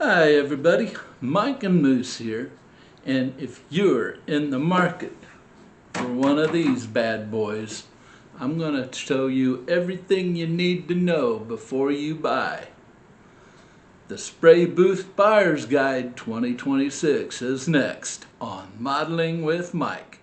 Hi everybody, Mike and Moose here, and if you're in the market for one of these bad boys, I'm going to show you everything you need to know before you buy. The Spray Booth Buyer's Guide 2026 is next on Modeling with Mike.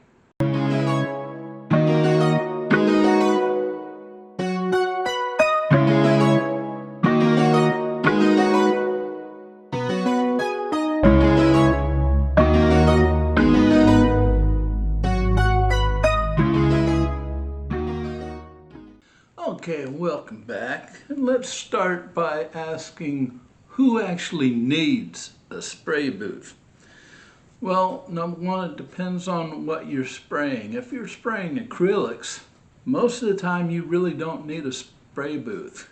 Okay, welcome back. And let's start by asking who actually needs a spray booth. Well, number one, it depends on what you're spraying. If you're spraying acrylics, most of the time you really don't need a spray booth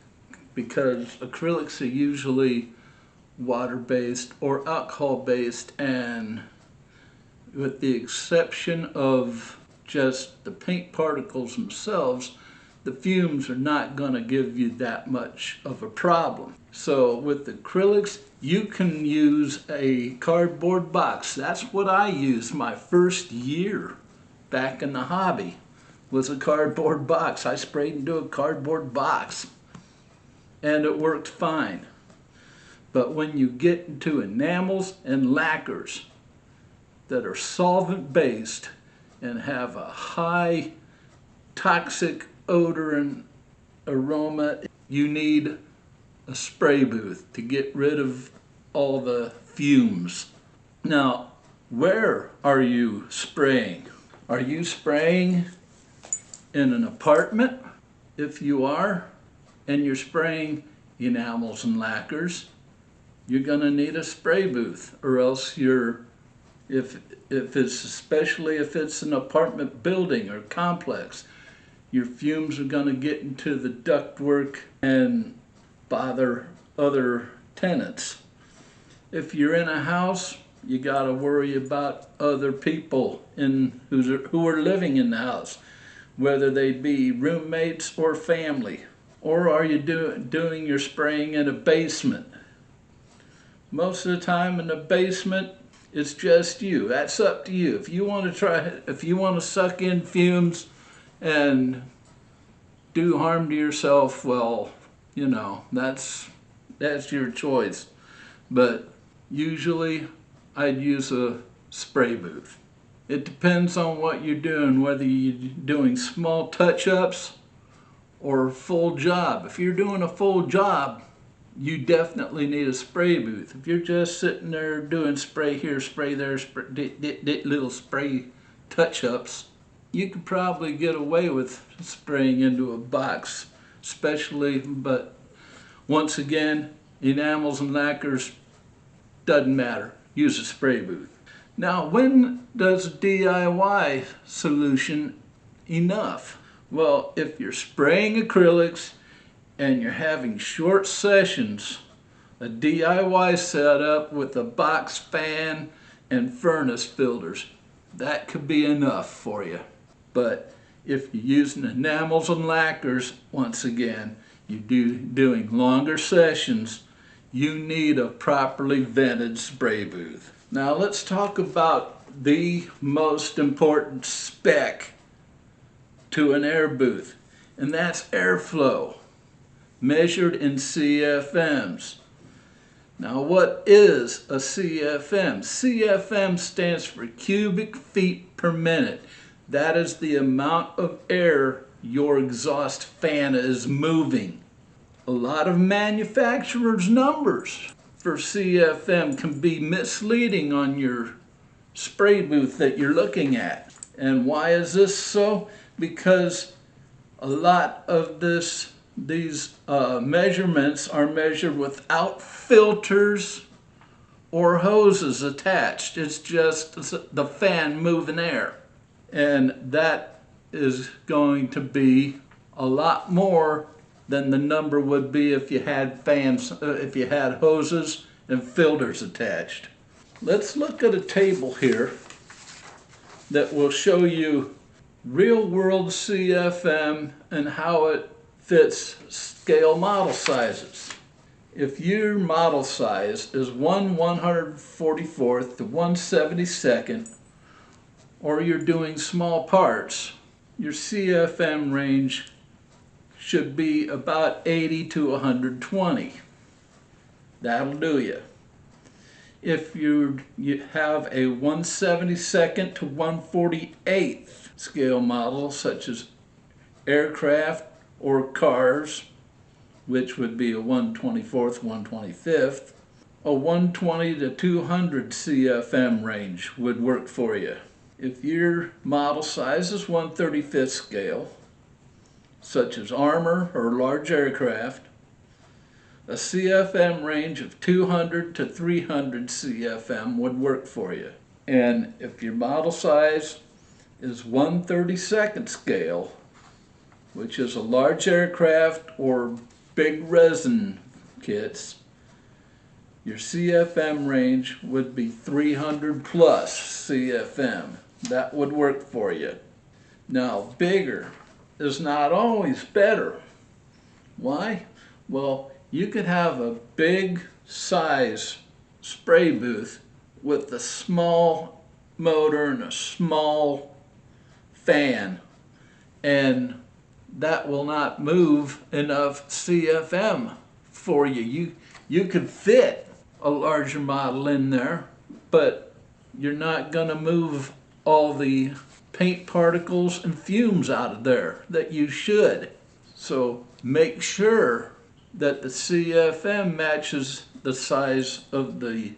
because acrylics are usually water-based or alcohol-based, and with the exception of just the paint particles themselves, the fumes are not going to give you that much of a problem. So with acrylics, you can use a cardboard box. That's what I used my first year back in the hobby, was a cardboard box. I sprayed into a cardboard box and it worked fine. But when you get into enamels and lacquers that are solvent based and have a high toxic odor and aroma, you need a spray booth to get rid of all the fumes. Now, where are you spraying? Are you spraying in an apartment? If you are, and you're spraying enamels and lacquers, you're gonna need a spray booth, or else if it's, especially if it's an apartment building or complex, your fumes are going to get into the ductwork and bother other tenants. If you're in a house, you got to worry about other people who are living in the house, whether they be roommates or family. Or are you doing your spraying in a basement? Most of the time in the basement, it's just you. That's up to you. If you want to suck in fumes and do harm to yourself, well, you know, that's your choice. But usually I'd use a spray booth. It depends on what you're doing, whether you're doing small touch-ups or full job. If you're doing a full job, you definitely need a spray booth. If you're just sitting there doing spray here, spray there, little spray touch-ups, you could probably get away with spraying into a box, but once again, enamels and lacquers, doesn't matter. Use a spray booth. Now, when does a DIY solution enough? Well, if you're spraying acrylics and you're having short sessions, a DIY setup with a box fan and furnace filters, that could be enough for you. But if you're using enamels and lacquers, once again, you're doing longer sessions, you need a properly vented spray booth. Now let's talk about the most important spec to an air booth, and that's airflow, measured in CFMs. Now what is a CFM? CFM stands for cubic feet per minute. That is the amount of air your exhaust fan is moving. A lot of manufacturers' numbers for CFM can be misleading on your spray booth that you're looking at. And why is this so? Because a lot of these measurements are measured without filters or hoses attached. It's just the fan moving air. And that is going to be a lot more than the number would be if you had hoses and filters attached. Let's look at a table here that will show you real world CFM and how it fits scale model sizes. If your model size is 1/144th to 1/72nd, or you're doing small parts, your CFM range should be about 80 to 120. That'll do you. If you have a 1/72nd to 1/48th scale model, such as aircraft or cars, which would be a 1/24th, 1/25th, a 120 to 200 CFM range would work for you. If your model size is 1/35th scale, such as armor or large aircraft, a CFM range of 200 to 300 CFM would work for you. And if your model size is 1/32nd scale, which is a large aircraft or big resin kits, your CFM range would be 300 plus CFM. That would work for you. Now, bigger is not always better. Why? Well, you could have a big size spray booth with a small motor and a small fan, and that will not move enough CFM for you. You could fit a larger model in there, but you're not going to move all the paint particles and fumes out of there that you should. So make sure that the CFM matches the size of the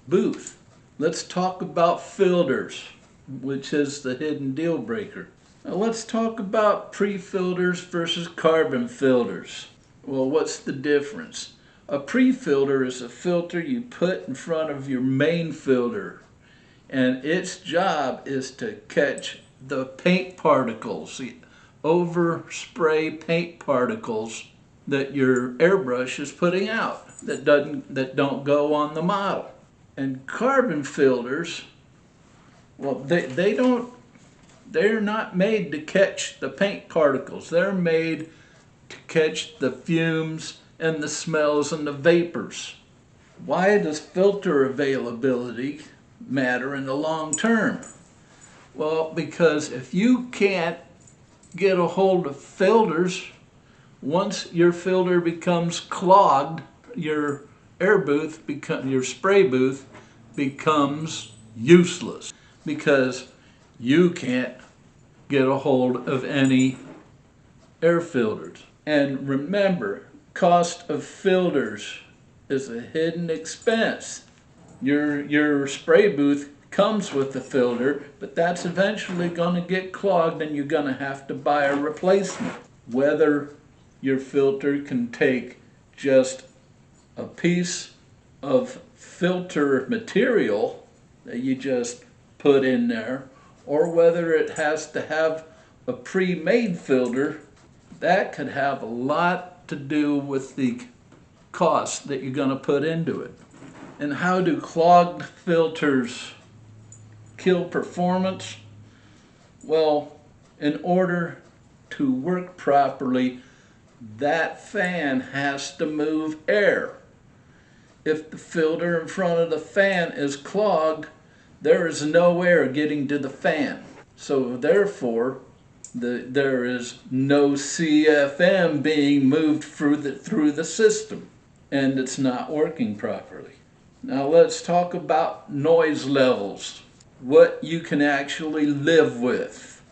booth. Let's talk about filters, which is the hidden deal breaker. Now let's talk about pre-filters versus carbon filters. Well, what's the difference? A pre-filter is a filter you put in front of your main filter, and its job is to catch the paint particles, the overspray paint particles that your airbrush is putting out that don't go on the model. And carbon filters, well, they're not made to catch the paint particles. They're made to catch the fumes and the smells and the vapors. Why does filter availability matter in the long term? Well, because if you can't get a hold of filters, once your filter becomes clogged, your your spray booth becomes useless, because you can't get a hold of any air filters. And remember, cost of filters is a hidden expense. Your spray booth comes with the filter, but that's eventually going to get clogged and you're going to have to buy a replacement. Whether your filter can take just a piece of filter material that you just put in there, or whether it has to have a pre-made filter, that could have a lot to do with the cost that you're going to put into it. And how do clogged filters kill performance? Well, in order to work properly, that fan has to move air. If the filter in front of the fan is clogged, there is no air getting to the fan. So therefore, there is no CFM being moved through the system, and it's not working properly. Now let's talk about noise levels, what you can actually live with.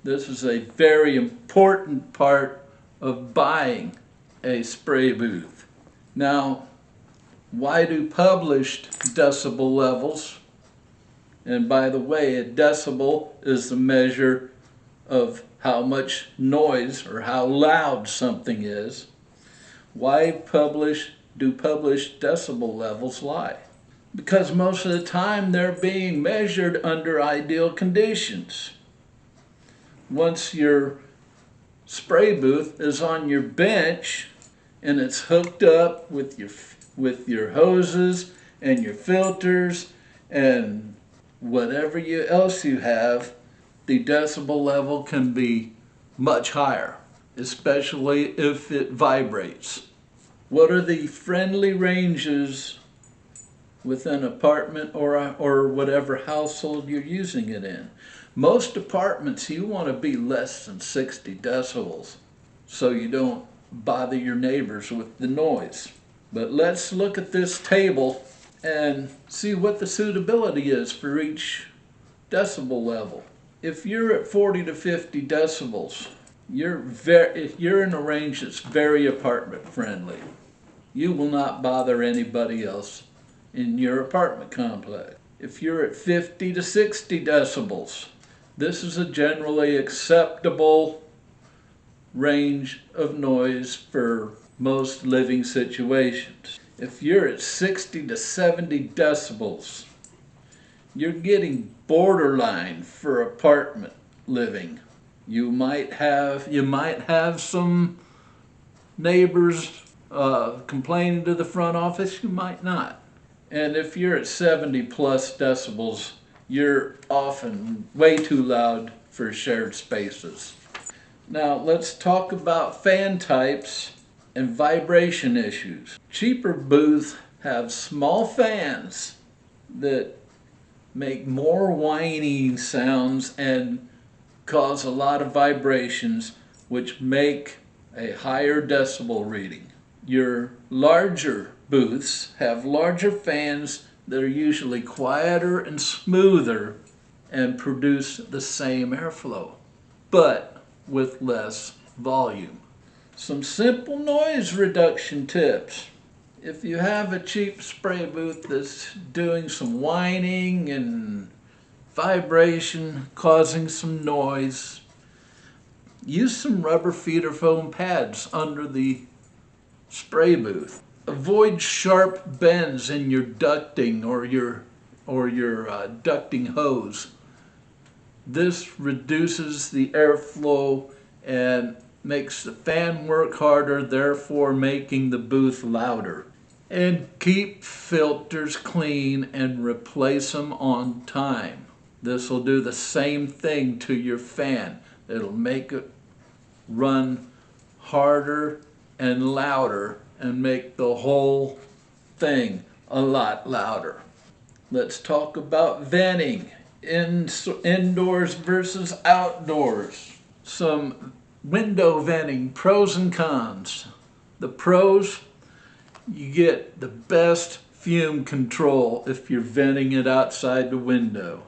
This is a very important part of buying a spray booth. Now, why do published decibel levels, and by the way, a decibel is the measure of how much noise or how loud something is, why do published decibel levels lie? Because most of the time they're being measured under ideal conditions. Once your spray booth is on your bench and it's hooked up with your hoses and your filters and whatever else you have, the decibel level can be much higher, especially if it vibrates. What are the friendly ranges within an apartment or whatever household you're using it in? Most apartments, you want to be less than 60 decibels so you don't bother your neighbors with the noise. But let's look at this table and see what the suitability is for each decibel level. If you're at 40 to 50 decibels, if you're in a range that's very apartment friendly. You will not bother anybody else in your apartment complex. If you're at 50 to 60 decibels, this is a generally acceptable range of noise for most living situations. If you're at 60 to 70 decibels, you're getting borderline for apartment living. You might have some neighbors complaining to the front office, you might not. And if you're at 70 plus decibels, you're often way too loud for shared spaces. Now let's talk about fan types and vibration issues. Cheaper booths have small fans that make more whining sounds and cause a lot of vibrations, which make a higher decibel reading. Your larger booths have larger fans that are usually quieter and smoother and produce the same airflow, but with less volume. Some simple noise reduction tips. If you have a cheap spray booth that's doing some whining and vibration, causing some noise, use some rubber feeder foam pads under the spray booth. Avoid sharp bends in your ducting or your ducting hose. This reduces the airflow and makes the fan work harder, therefore making the booth louder. And keep filters clean and replace them on time. This will do the same thing to your fan. It'll make it run harder and louder and make the whole thing a lot louder. Let's talk about venting, indoors versus outdoors. Some window venting, pros and cons. The pros, you get the best fume control if you're venting it outside the window,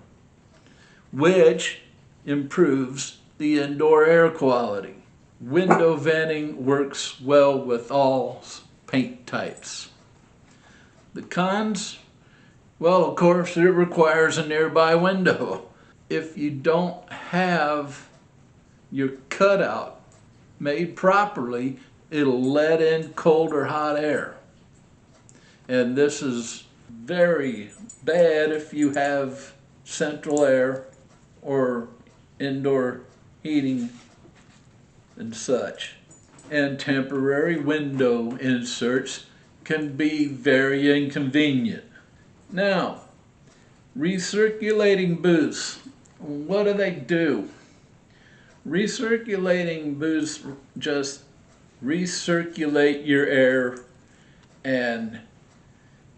which improves the indoor air quality. Window venting works well with all paint types. The cons, well, of course, it requires a nearby window. If you don't have your cutout made properly, it'll let in cold or hot air. And this is very bad if you have central air or indoor heating and such. And temporary window inserts can be very inconvenient. Now, recirculating booths. What do? Recirculating booths just recirculate your air, and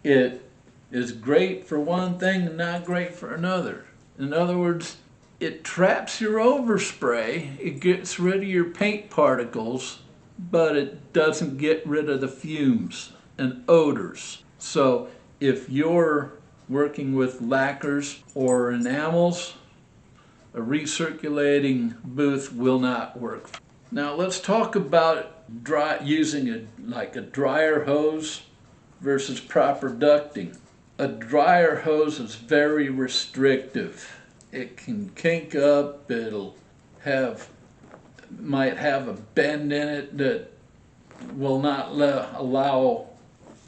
it is great for one thing and not great for another. In other words, it traps your overspray, it gets rid of your paint particles, but it doesn't get rid of the fumes and odors. So if you're working with lacquers or enamels, a recirculating booth will not work. Now let's talk about using a dryer hose versus proper ducting. A dryer hose is very restrictive. It can kink up, might have a bend in it that will not allow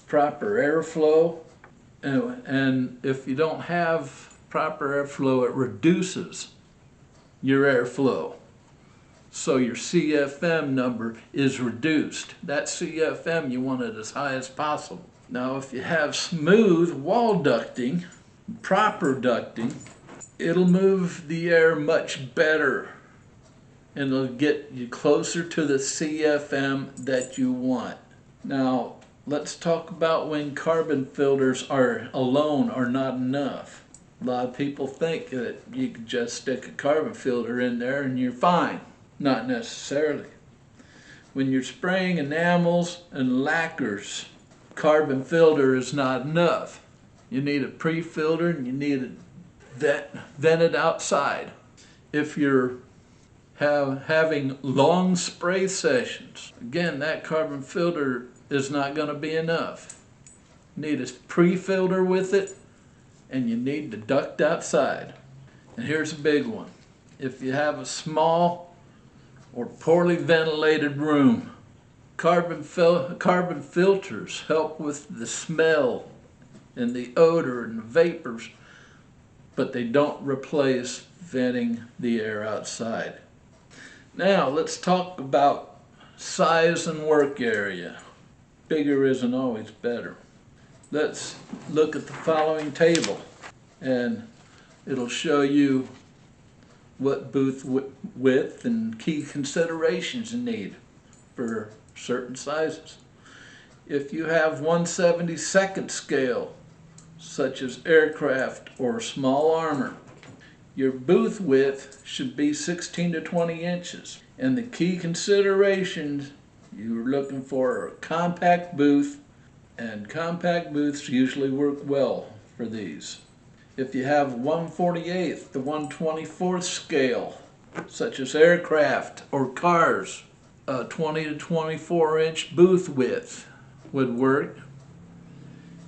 proper airflow. And if you don't have proper airflow, it reduces your airflow. So your CFM number is reduced. That CFM, you want it as high as possible. Now, if you have smooth wall ducting, proper ducting, it'll move the air much better and it'll get you closer to the CFM that you want. Now, let's talk about when carbon filters alone are not enough. A lot of people think that you can just stick a carbon filter in there and you're fine. Not necessarily. When you're spraying enamels and lacquers, carbon filter is not enough. You need a pre-filter and you need it vented outside. If you're having long spray sessions, again, that carbon filter is not going to be enough. You need a pre-filter with it, and you need the duct outside. And here's a big one. If you have a small or poorly ventilated room, carbon filters help with the smell and the odor and the vapors, but they don't replace venting the air outside. Now let's talk about size and work area. Bigger isn't always better. Let's look at the following table, and it'll show you what booth width and key considerations you need for certain sizes. If you have 1/72nd scale, such as aircraft or small armor, your booth width should be 16 to 20 inches. And the key considerations you're looking for are a compact booth, and compact booths usually work well for these. If you have 1/48th to 1/24th scale, such as aircraft or cars, a 20 to 24 inch booth width would work.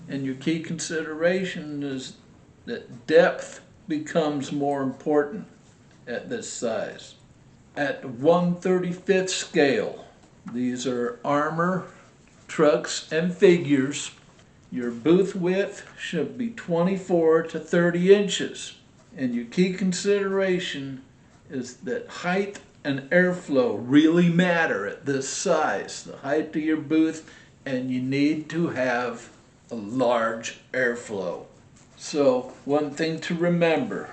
And your key consideration is that depth becomes more important at this size. At 1/35th scale, these are armor, trucks, and figures. Your booth width should be 24 to 30 inches. And your key consideration is that height and airflow really matter at this size. The height of your booth, and you need to have a large airflow. So one thing to remember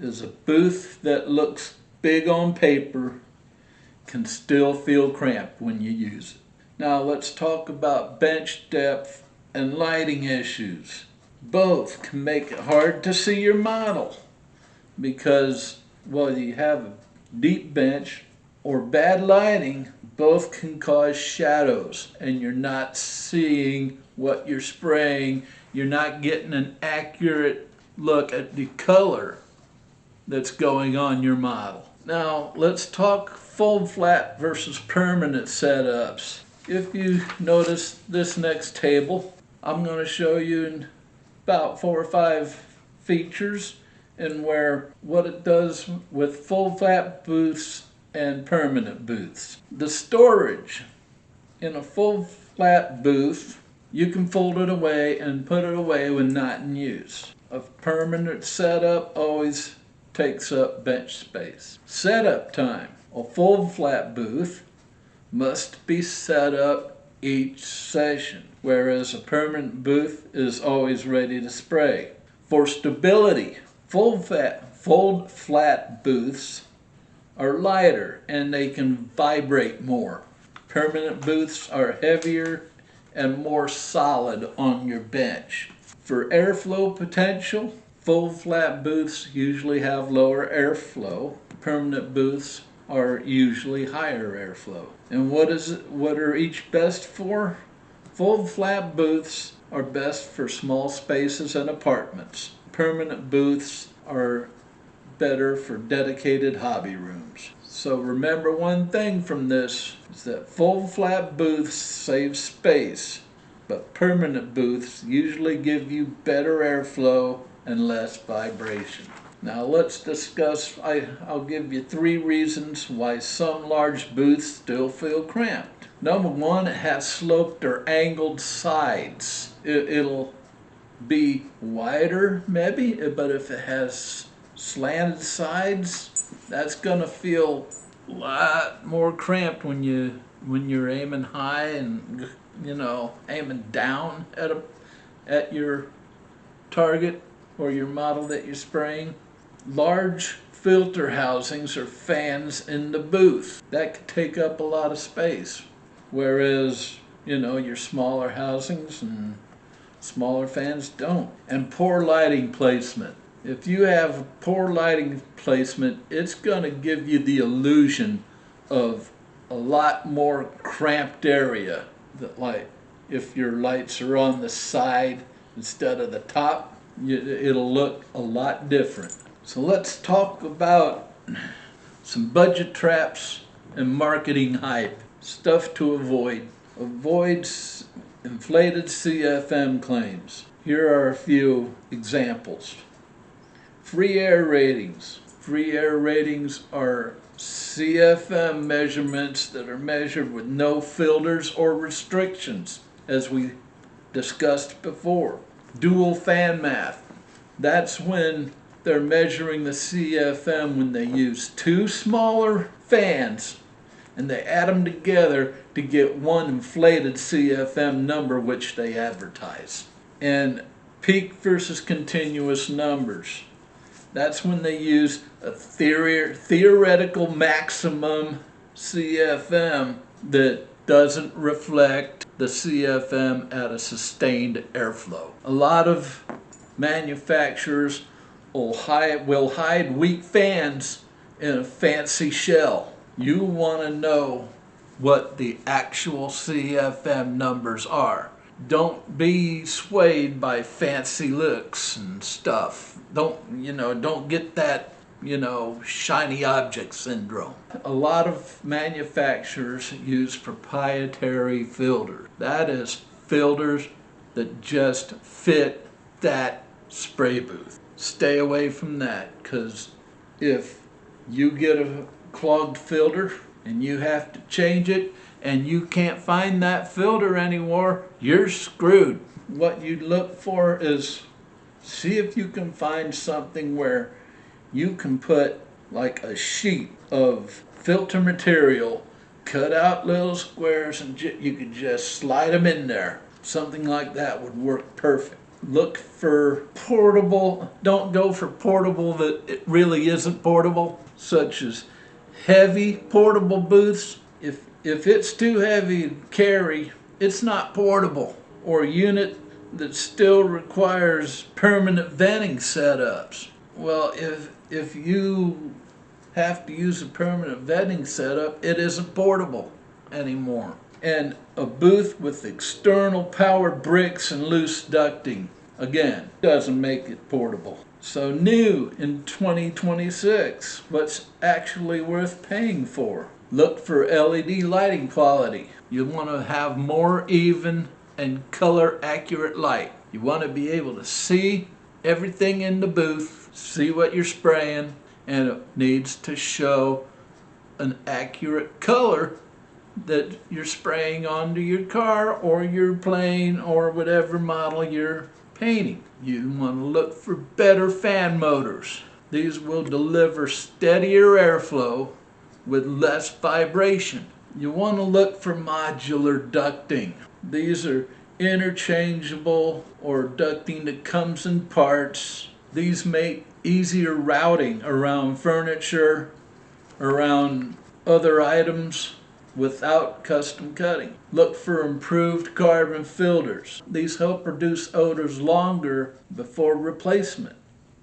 is a booth that looks big on paper can still feel cramped when you use it. Now let's talk about bench depth and lighting issues. Both can make it hard to see your model because whether you have a deep bench or bad lighting, both can cause shadows and you're not seeing what you're spraying. You're not getting an accurate look at the color that's going on your model. Now let's talk fold flat versus permanent setups. If you notice this next table, I'm going to show you in about 4 or 5 features and what it does with fold flat booths and permanent booths. The storage in a fold flat booth, you can fold it away and put it away when not in use. A permanent setup always takes up bench space. Setup time. A fold flat booth must be set up each session, whereas a permanent booth is always ready to spray. For stability, fold flat booths are lighter and they can vibrate more. Permanent booths are heavier and more solid on your bench. For airflow potential, fold flat booths usually have lower airflow. Permanent booths are usually higher airflow. And what are each best for? Fold flat booths are best for small spaces and apartments. Permanent booths are better for dedicated hobby rooms. So remember one thing from this is that fold flat booths save space, but permanent booths usually give you better airflow and less vibration. Now let's discuss, I'll give you 3 reasons why some large booths still feel cramped. Number 1, it has sloped or angled sides. It'll be wider maybe, but if it has slanted sides, that's gonna feel a lot more cramped when you're aiming high and aiming down at your target or your model that you're spraying. Large filter housings or fans in the booth that could take up a lot of space, whereas you know, your smaller housings and smaller fans don't. And poor lighting placement. If you have poor lighting placement, it's going to give you the illusion of a lot more cramped area. That, like, if your lights are on the side instead of the top, it'll look a lot different. So let's talk about some budget traps and marketing hype. Stuff to avoid. Avoid inflated CFM claims. Here are a few examples. Free air ratings. Free air ratings are CFM measurements that are measured with no filters or restrictions, as we discussed before. Dual fan math. That's when they're measuring the CFM when they use two smaller fans and they add them together to get one inflated CFM number which they advertise. And peak versus continuous numbers. That's when they use a theoretical maximum CFM that doesn't reflect the CFM at a sustained airflow. A lot of manufacturers will hide weak fans in a fancy shell. You want to know what the actual CFM numbers are. Don't be swayed by fancy looks and stuff. Don't get that, shiny object syndrome. A lot of manufacturers use proprietary filters. That is filters that just fit that spray booth. Stay away from that, because if you get a clogged filter and you have to change it and you can't find that filter anymore, you're screwed. What you look for is, see if you can find something where you can put like a sheet of filter material, cut out little squares, and you could just slide them in there. Something like that would work perfect. Look for portable. Don't go for portable that it really isn't portable, such as heavy portable booths. If it's too heavy to carry, it's not portable. Or a unit that still requires permanent venting setups. Well, if you have to use a permanent venting setup, it isn't portable anymore. And a booth with external power bricks and loose ducting, again, doesn't make it portable. So new in 2026, what's actually worth paying for? Look for LED lighting quality. You want to have more even and color accurate light. You want to be able to see everything in the booth, see what you're spraying, and it needs to show an accurate color that you're spraying onto your car or your plane or whatever model you're painting. You want to look for better fan motors. These will deliver steadier airflow with less vibration. You want to look for modular ducting. These are interchangeable or ducting that comes in parts. These make easier routing around furniture, around other items without custom cutting. Look for improved carbon filters. These help reduce odors longer before replacement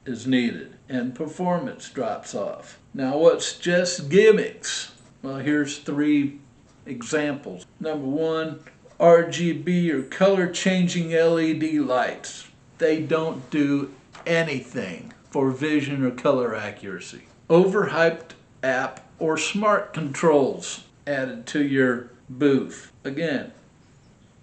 is needed and performance drops off. Now, what's just gimmicks? Well, here's 3 examples. Number 1, RGB or color changing LED lights. They don't do anything for vision or color accuracy. Overhyped app or smart controls added to your booth. Again,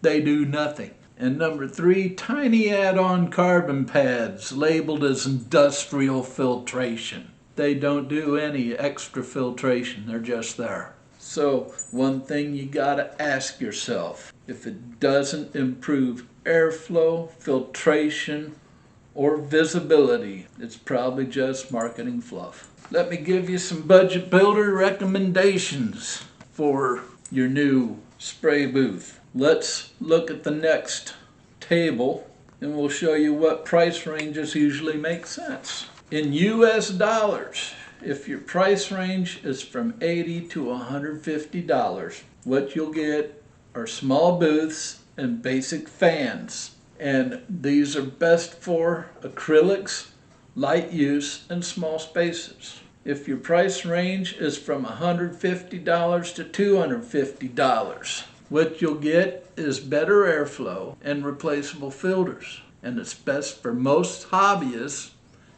they do nothing. And number 3, tiny add-on carbon pads labeled as industrial filtration. They don't do any extra filtration, they're just there. So one thing you gotta ask yourself, if it doesn't improve airflow, filtration, or visibility, it's probably just marketing fluff. Let me give you some budget builder recommendations for your new spray booth. Let's look at the next table and we'll show you what price ranges usually make sense. In US dollars, if your price range is from $80 to $150, what you'll get are small booths and basic fans. And these are best for acrylics, light use, and small spaces. If your price range is from $150 to $250, what you'll get is better airflow and replaceable filters. And it's best for most hobbyists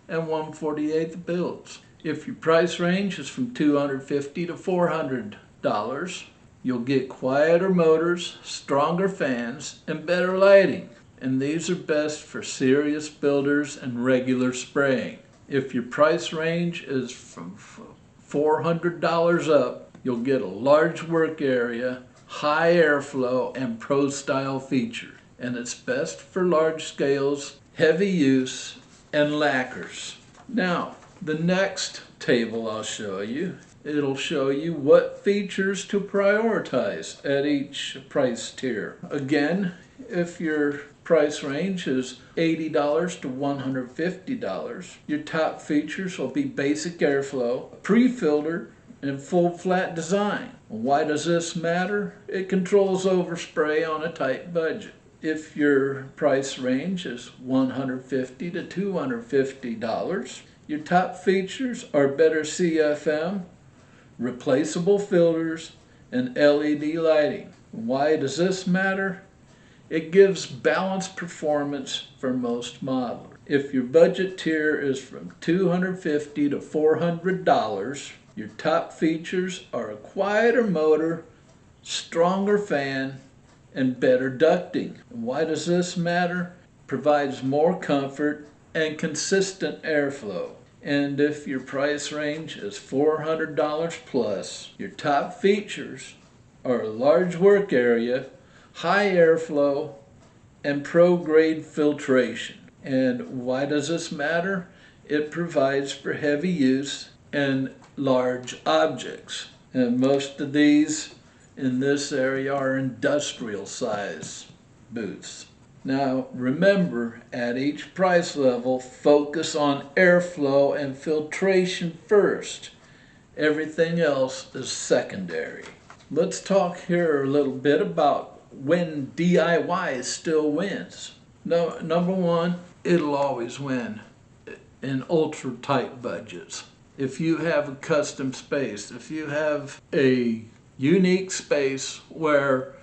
and 1/48 builds. If your price range is from $250 to $400, you'll get quieter motors, stronger fans, and better lighting. And these are best for serious builders and regular spraying. If your price range is from $400 up, you'll get a large work area, high airflow, and pro-style features. And it's best for large scales, heavy use, and lacquers. Now, the next table I'll show you, it'll show you what features to prioritize at each price tier. Again, if your price range is $80 to $150, your top features will be basic airflow, pre-filter, and full flat design. Why does this matter? It controls overspray on a tight budget. If your price range is $150 to $250, your top features are better CFM, replaceable filters, and LED lighting. Why does this matter? It gives balanced performance for most modelers. If your budget tier is from $250 to $400, your top features are a quieter motor, stronger fan, and better ducting. Why does this matter? Provides more comfort and consistent airflow. And if your price range is $400 plus, your top features are a large work area, high airflow, and pro-grade filtration. And why does this matter? It provides for heavy use and large objects. And most of these in this area are industrial size booths. Now remember, at each price level, focus on airflow and filtration first. Everything else is secondary. Let's talk here a little bit about when DIY still wins. Number one, it'll always win in ultra tight budgets. If you have a custom space, if you have a unique space where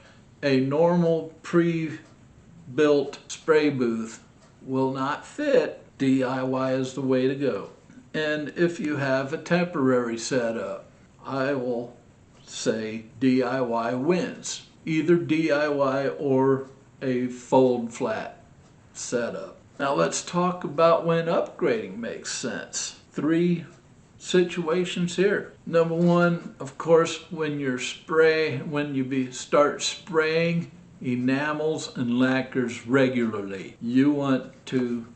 a normal pre-built spray booth will not fit, DIY is the way to go. And if you have a temporary setup, I will say DIY wins. Either DIY or a fold flat setup. Now let's talk about when upgrading makes sense. 3 situations here. Number one, of course, when you start spraying enamels and lacquers regularly. You want to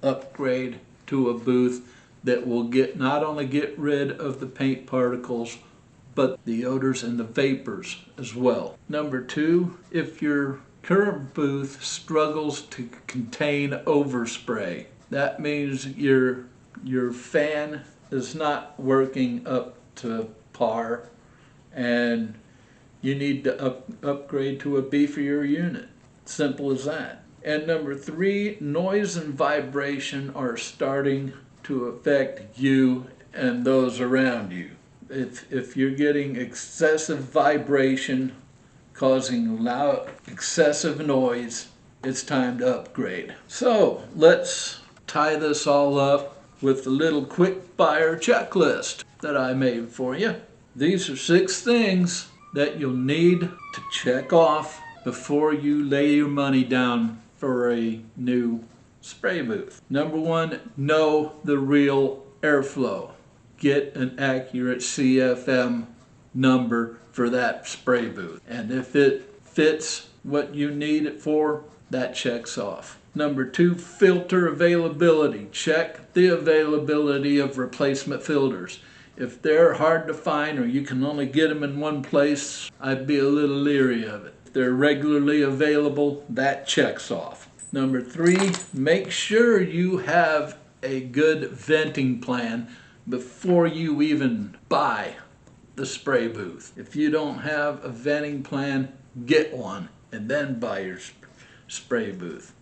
upgrade to a booth that will not only get rid of the paint particles, but the odors and the vapors as well. Number two, if your current booth struggles to contain overspray, that means your fan is not working up to par and you need to upgrade to a beefier unit. Simple as that. And number three, noise and vibration are starting to affect you and those around you. If you're getting excessive vibration causing loud, excessive noise, it's time to upgrade. So let's tie this all up with a little quick fire checklist that I made for you. These are 6 things that you'll need to check off before you lay your money down for a new spray booth. Number 1, know the real airflow. Get an accurate CFM number for that spray booth. And if it fits what you need it for, that checks off. Number 2, filter availability. Check the availability of replacement filters. If they're hard to find or you can only get them in one place, I'd be a little leery of it. If they're regularly available, that checks off. Number 3, make sure you have a good venting plan before you even buy the spray booth. If you don't have a venting plan, get one and then buy your spray booth.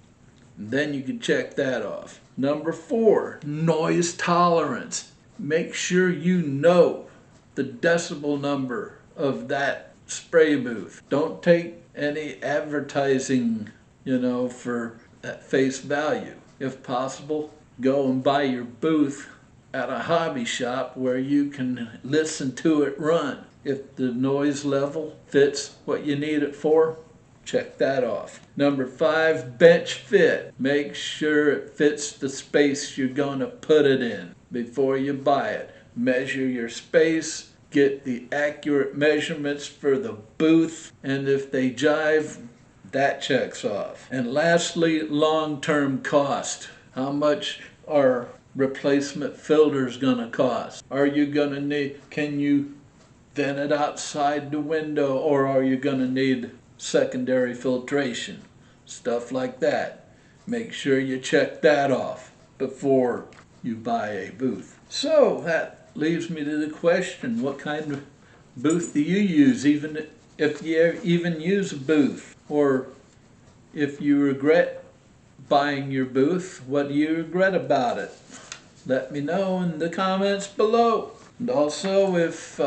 And then you can check that off. Number 4, noise tolerance. Make sure you know the decibel number of that spray booth. Don't take any advertising, for at face value. If possible, go and buy your booth at a hobby shop where you can listen to it run. If the noise level fits what you need it for, check that off. Number 5, bench fit. Make sure it fits the space you're going to put it in before you buy it. Measure your space, get the accurate measurements for the booth, and if they jive, that checks off. And lastly, long-term cost. How much are replacement filters going to cost? Are you going to need, can you vent it outside the window, or are you going to need secondary filtration? Stuff like that. Make sure you check that off before you buy a booth. So that leaves me to the question, what kind of booth do you use, even if you even use a booth? Or if you regret buying your booth, what do you regret about it? Let me know in the comments below. And also, if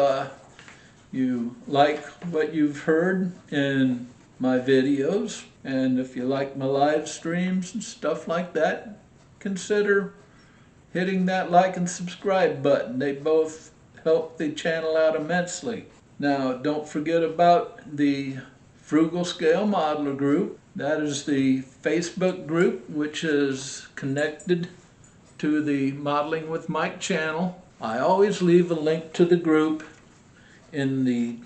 you like what you've heard in my videos, and if you like my live streams and stuff like that, consider hitting that like and subscribe button. They both help the channel out immensely. Now, don't forget about the Frugal Scale Modeler group. That is the Facebook group, which is connected to the Modeling with Mike channel. I always leave a link to the group in the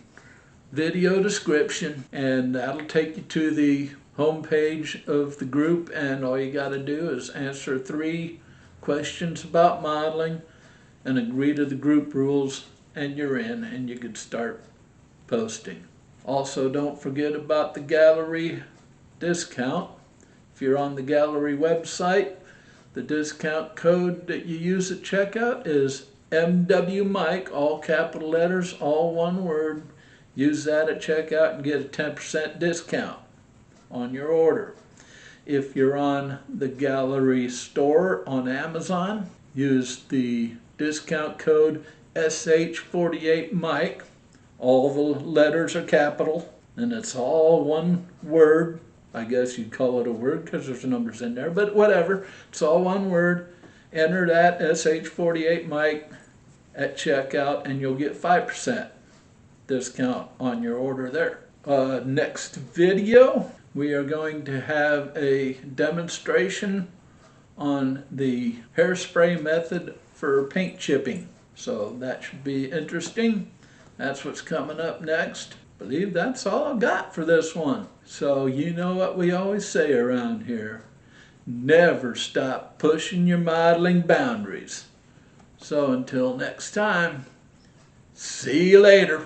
video description, and that'll take you to the homepage of the group, and all you got to do is answer 3 questions about modeling and agree to the group rules, and you're in, and you can start posting. Also, don't forget about the gallery discount. If you're on the gallery website, the discount code that you use at checkout is MWMike, all capital letters, all one word. Use that at checkout and get a 10% discount on your order. If you're on the gallery store on Amazon, use the discount code SH48Mike. All the letters are capital, and it's all one word. I guess you'd call it a word because there's numbers in there, but whatever. It's all one word. Enter that SH48Mike at checkout, and you'll get 5% discount on your order there. Next video, we are going to have a demonstration on the hairspray method for paint chipping. So that should be interesting. That's what's coming up next. I believe that's all I've got for this one. So you know what we always say around here. Never stop pushing your modeling boundaries. So until next time, see you later.